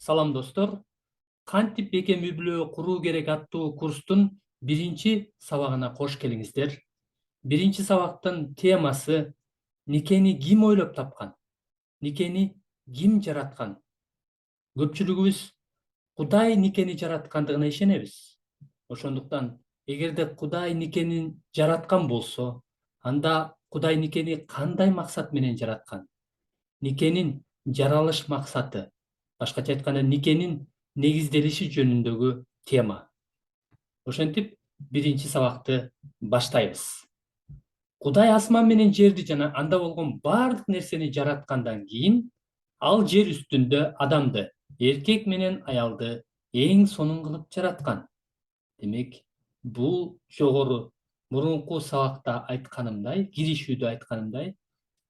Салам достор. Кантип бекем үй-бүлө куруу керек аттуу курстун биринчи сабагына кош келиңиздер. Биринчи сабактын темасы никени ким ойлоп тапкан? Никени ким жараткан? Көпчүлүгүбүз Кудай никени жараткандыгына ишенебиз. Ошондуктан эгерде Кудай никени жараткан болсо, анда Кудай никени кандай максат менен жараткан? Никенин жаралыш максаты, башкача айтканда никенин негизделиши жөнүндөгү тема. Ошентип биринчи сабакты баштайбыз. Кудай асман менен жерди жана анда болгон баардык нерсени жараткандан кийин, ал жер үстүндө адамды, эркек менен аялды эң сонун кылып жараткан. Демек, бул жогору мурунку сабакта айтканымдай, киришүүдө айтканымдай,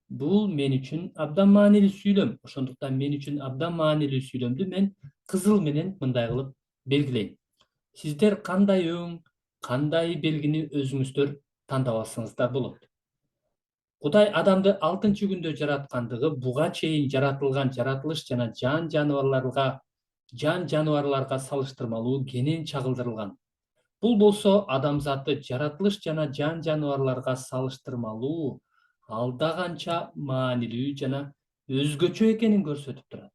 бул мен үчүн абдан маанилүү сүйлөм. Ошондуктан мен үчүн абдан маанилүү сүйлөмдү мен кызыл менен мындай кылып белгилейм. Сиздер кандай өң, кандай белгини өзүңүздөр тандап алсаңыздар болот. Кудай адамды 6-күндө жараткандыгы буга чейин жаратылган жаратылыш жана жан жаныбарларга салыштырмалуу кенен чагылдырылган. Бул болсо адамзаты жаратылыш жана жан жаныбарларга салыштырмалуу алда канча маанилүү жана өзгөчө экенин көрсөтүп турат.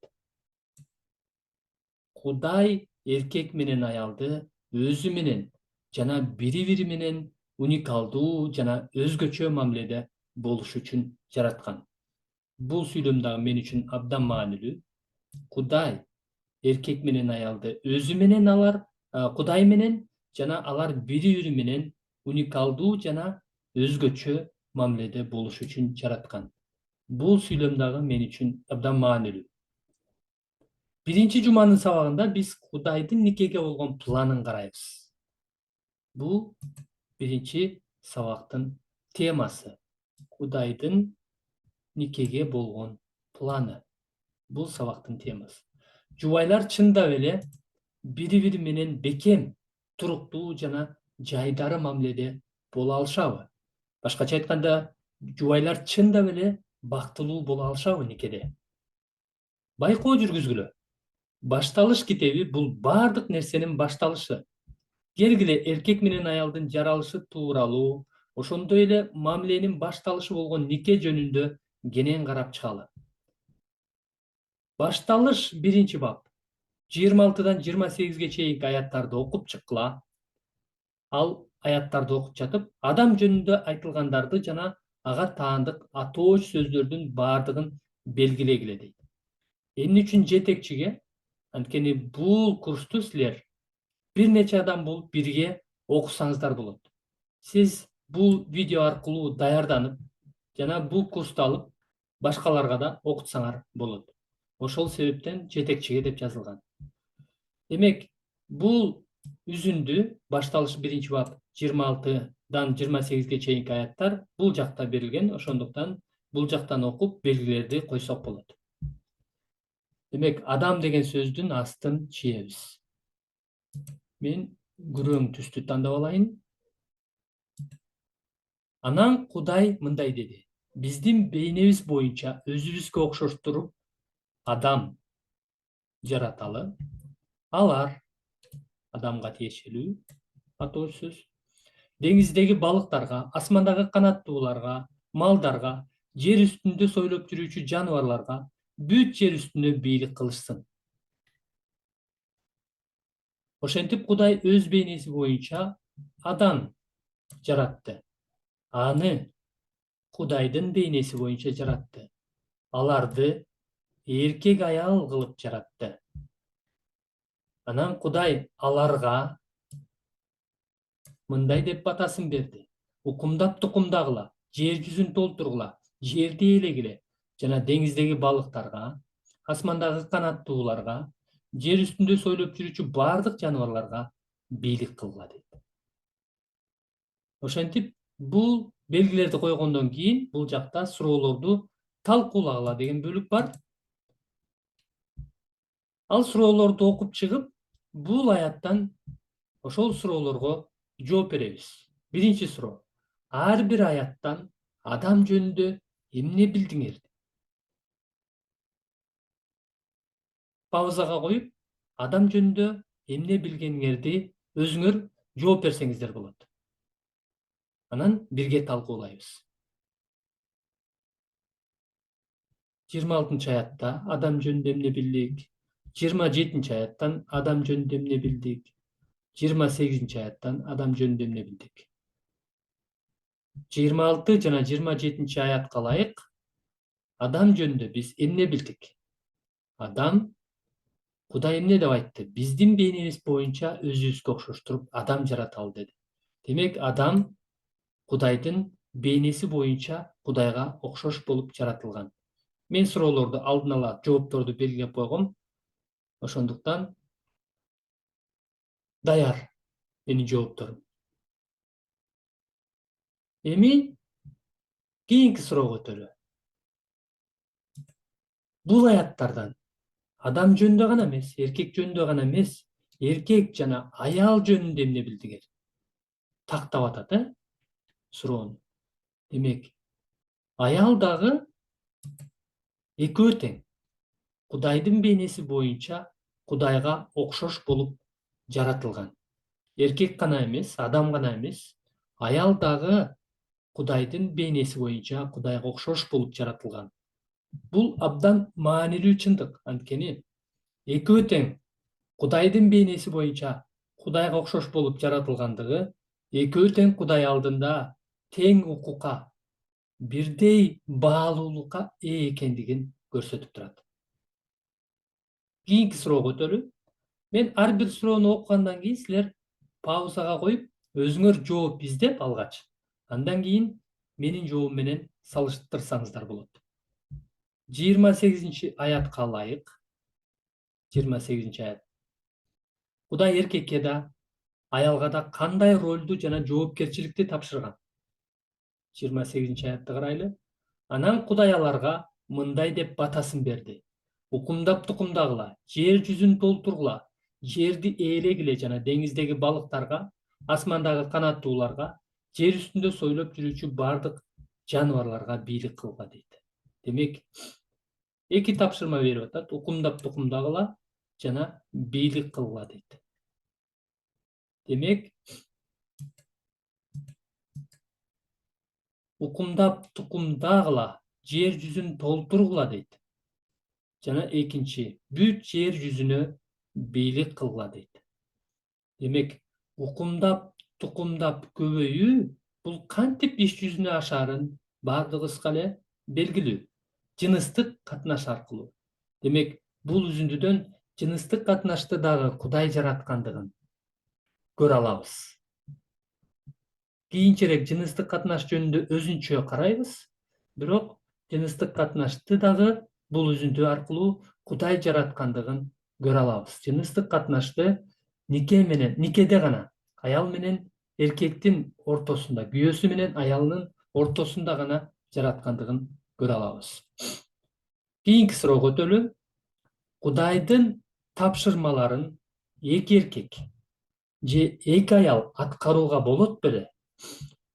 Кудай эркек менен аялды өзү менен жана бири-бири менен уникалдуу жана өзгөчө мамиледе болуш үчүн жараткан. Бул сүйлөм дагы мен үчүн абдан маанилүү. Кудай эркек менен аялды өзү менен Кудай менен жана алар бири-бири менен уникалдуу жана өзгөчө мамиледе болуш үчүн жараткан. Бул сүйлөм дагы мен үчүн абдан маанилүү. Биринчи жуманын сабагында биз Кудайдын никеге болгон планын карайбыз. Бул биринчи сабактын темасы. Кудайдын никеге болгон планы. Бул сабактын темасы. Жубайлар чындап эле бири-бири менен бекем, туруктуу жана жайдары мамиледе боло алышабы? Башкача айтканда, жубайлар чындап эле бактылуу боло алышабы никеде? Байкоо жүргүзгүлө. Башталыш китеби бул баардык нерсенин башталышы. Келгиле эркек менен аялдын жаралышы тууралуу, ошондой эле мамиленин башталышы болгон нике жөнүндө кенен карап чыгалы. Башталыш 1-бап. 26-дан 28-ге чейинки аяттарды окуп чыккыла. Ал аяттарды окуп жатып, адам жөнүндө айтылгандарды жана ага таандык атооч сөздөрдүн баардыгын белгилегиле дейт. Эмне үчүн жетекчиге? Анткени бул курсту силер бир нече адам болуп бирге окусаңыздар болот. Сиз бул видео аркылуу даярданып, жана бул курсту алып, башкаларга да окутсаңар болот. Ошол себептен жетекчиге деп жазылган. Демек, бул үзүндү башталыш 1-бап 26-дан 28-ге чейинки аяттар бул жакта берилген. Ошондуктан бул жактан окуп белгилерди койсок болот. Демек, адам деген сөздүн астын чийебиз. Мен күрөң түстү тандап алайын. Анан Кудай мындай деди: биздин бейнебиз боюнча өзүбүзгө окшоштуруп адам жараталы. Алар адамга тиешелүү атооч сөз. Деңиздеги балыктарга, асмандагы канаттууларга, малдарга, жер үстүндө сойлоп жүрүүчү жаныбарларга, бүт жер үстүнө бийлик кылышсын. Ошентип Кудай өз бейнеси боюнча адам жаратты. Аны Кудайдын бейнеси боюнча жаратты. Аларды эркек аял кылып жаратты. Анан Кудай аларга мындай деп батасын берди: укумдап тукумдагыла, жер жүзүн толтургула, жерди ээлегиле жана деңиздеги балыктарга, асмандагы канаттууларга, жер үстүндө сойлоп жүрүүчү баардык жаныбарларга бийлик кылгыла дейт. Ошентип, бул белгилерди койгондон кийин бул жакта суроолорду талкуулагыла деген бөлүк бар. Ал суроолорду окуп чыгып, бул аяттан ошол суроолорго жооп беребиз. Биринчи суроо: ар бир аяттан адам жөнүндө эмне билдиңер? паузага коюп, адам жөнүндө эмне билгениңерди өзүңөр жооп берсеңиздер болот. Анан бирге талкуулайбыз. 26 аятта адам жөнүндө эмне билдик? 27 аяттан адам жөнүндө эмне билдик? 28 аяттан адам жөнүндө эмне билдик? 26 жана 27 аятка ылайык адам жөнүндө биз эмне билдик? Адам Кудай эмне деп айтты? Биздин бейнебиз боюнча өзүбүзгө окшоштуруп адам жараталы деди. Демек, адам Кудайдын бейнеси боюнча Кудайга окшош болуп жаратылган. Мен суроолорду алдын ала жоопторду белгилеп койгом. Ошондуктан даяр менин жоопторум. Эми кийинки суроого өтөлү. Бул аяттардан адам жөнүндө гана эмес, эркек жөнүндө гана эмес, эркек жана аял жөнүндө эмне билдигер? Тактап атат, суроону. Демек, аял дагы экөө тең. Кудайдын бейнеси боюнча Кудайга окшош болуп жаратылган. Эркек гана эмес, адам гана эмес, аял дагы Кудайдын бейнеси боюнча Кудайга окшош болуп жаратылган. Бул абдан маанилүү чындык. Анткени экөө тең Кудайдын бейнеси боюнча Кудайга окшош болуп жаратылгандыгы экөө тең Кудай алдында тең укукка, бирдей баалуулукка ээ экендигин көрсөтүп турат. Кийинки суроого өтөлү. Мен ар бир суроону окугандан кийин силер паузага коюп, өзүңөр жооп издеп алгач, андан кийин менин жообум менен салыштырсаңыздар болот. 28 аятка ылайык. 28 аят. Кудай эркекке да, аялга да кандай ролду жана жоопкерчиликти тапшырган? 28 аятты карайлы. Анан Кудай аларга мындай деп батасын берди. Укумдап тукумдагыла, жер жүзүн толтургула, жерди ээлегиле жана деңиздеги балыктарга, асмандагы канаттууларга, жер үстүндө сойлоп жүрүүчү бардык жаныбарларга бийлик кылгыла дейт. Демек, эки тапшырма берип атат. Укумдап тукумдагыла жана бийлик кылгыла дейт. Демек, укумдап тукумдагыла, жер жүзүн толтургула дейт. Жана экинчи, бүт жер жүзүнө бийлик кылгыла дейт. Демек, укумдап тукумдап көбөйүү бул кантип иш жүзүнө ашаарын бардыгыбызга эле белгилүү. Жыныстык катнаш аркылуу. Демек, бул үзүндүдөн жыныстык катнашты дагы Кудай жараткандыгын көрө алабыз. Кийинчерээк жыныстык катнаш жөнүндө өзүнчө карайбыз, бирок жыныстык катнашты дагы бул үзүндү аркылуу Кудай жараткандыгын көрө алабыз. Жыныстык катнашты никеде гана, аял менен эркектин ортосунда, күйөөсү менен аялынын ортосунда гана жараткандыгын көрө алабыз. Кийинки суроого өтөлү. Кудайдын тапшырмаларын эки эркек же эки аял аткарууга болот беле?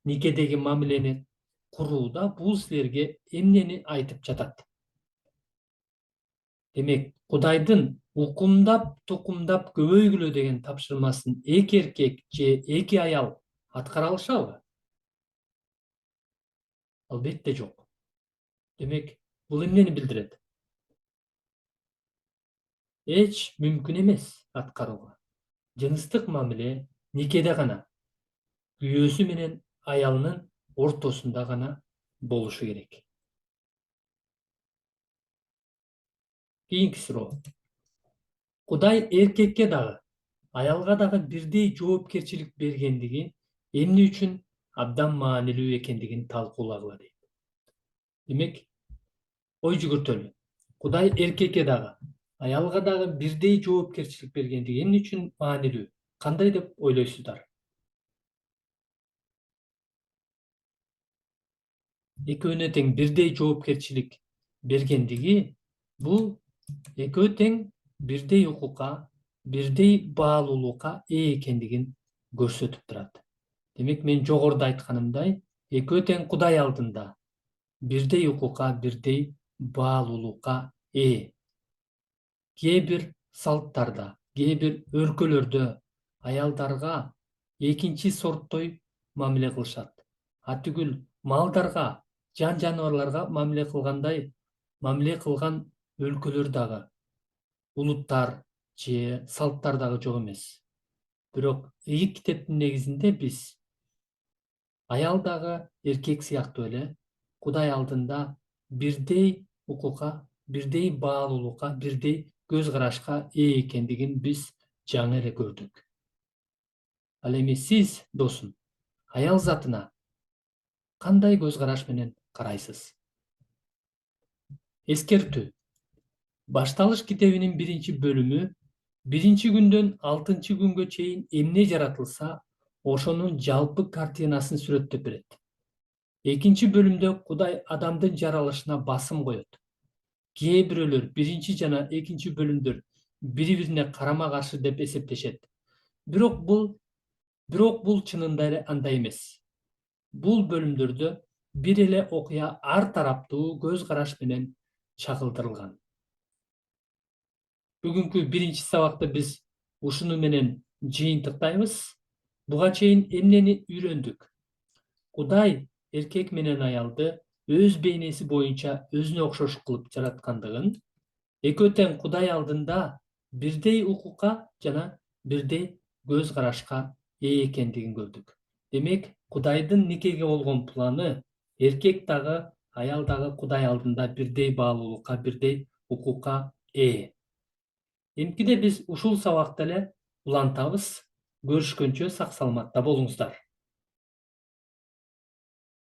Никедеги мамилени курууда бул силерге эмнени айтып жатат? Демек, Кудайдын укумдап тукумдап көбөйгүлө деген тапшырмасын эки эркек же эки аял аткара алышабы? Албетте жок. Демек, бул эмнени билдирет? Эч мүмкүн эмес аткарууга. Жыныстык мамиле никеде гана, күйөөсү менен аялынын ортосунда гана болушу керек. Кийинки суроо. Кудай эркекке дагы, аялга дагы бирдей жоопкерчилик бергендиги эмне үчүн абдан маанилүү экендигин талкуулагыла дейт. Демек, ой жүгүртөлү. Кудай эркекке дагы, аялга дагы бирдей жоопкерчилик бергендиги эмне үчүн маанилүү? Кандай деп ойлойсуздар? Экөөнө тең бирдей жоопкерчилик бергендиги бул экөө тең бирдей укукка, бирдей баалуулукка ээ экендигин көрсөтүп турат. Демек, мен жогоруда айтканымдай, экөө тең Кудай алдында бирдей укукка, бирдей баалуулукка ээ. Кээ бир салттарда, кээ бир өлкөлөрдө аялдарга экинчи сорттой мамиле кылышат. Түгүл малдарга, жан-жаныбарларга мамиле кылгандай мамиле кылган өлкөлөр дагы, улуттар же салттар дагы жок эмес. Бирок ыйык китептин негизинде биз аял дагы эркек сыяктуу эле Кудай алдында бирдей укукка, бирдей баалуулукка, бирдей көз карашка ээ экендигин биз жаңы эле көрдүк. Ал эми сиз, досум, аял затына кандай көз караш менен карайсыз? Эскертүү. Башталыш китебинин 1-бөлүмү 1-күндөн 6-күнгө чейин эмне жаратылса, ошонун жалпы картинасын сүрөттөп берет. 2-бөлүмдө Кудай адамдын жаралышына басым коет. Кээ бирөөлөр 1 жана 2 бөлүмдөр бири-бирине карама-каршы деп эсептешет. Бирок бул чынында эле андай эмес. Бул бөлүмдөрдө бир эле окуя ар тараптуу көз караш менен чагылдырылган. Бүгүнкү 1-сабакта биз ушуну менен жыйынтыктайбыз. Буга чейин эмнени үйрөндүк? Кудай эркек менен аялды өз бейнеси боюнча өзүнө окшош кылып жараткандыгын, экөө тең Кудай алдында бирдей укукка жана бирдей көз карашка ээ экендигин көрдүк. Демек, Кудайдын никеге болгон планы эркек дагы, аял дагы Кудай алдында бирдей баалуулукка, бирдей укукка ээ. Эмкиде биз ушул сабакта эле улантабыз. Көрүшкөнчө сак саламатта болуңуздар.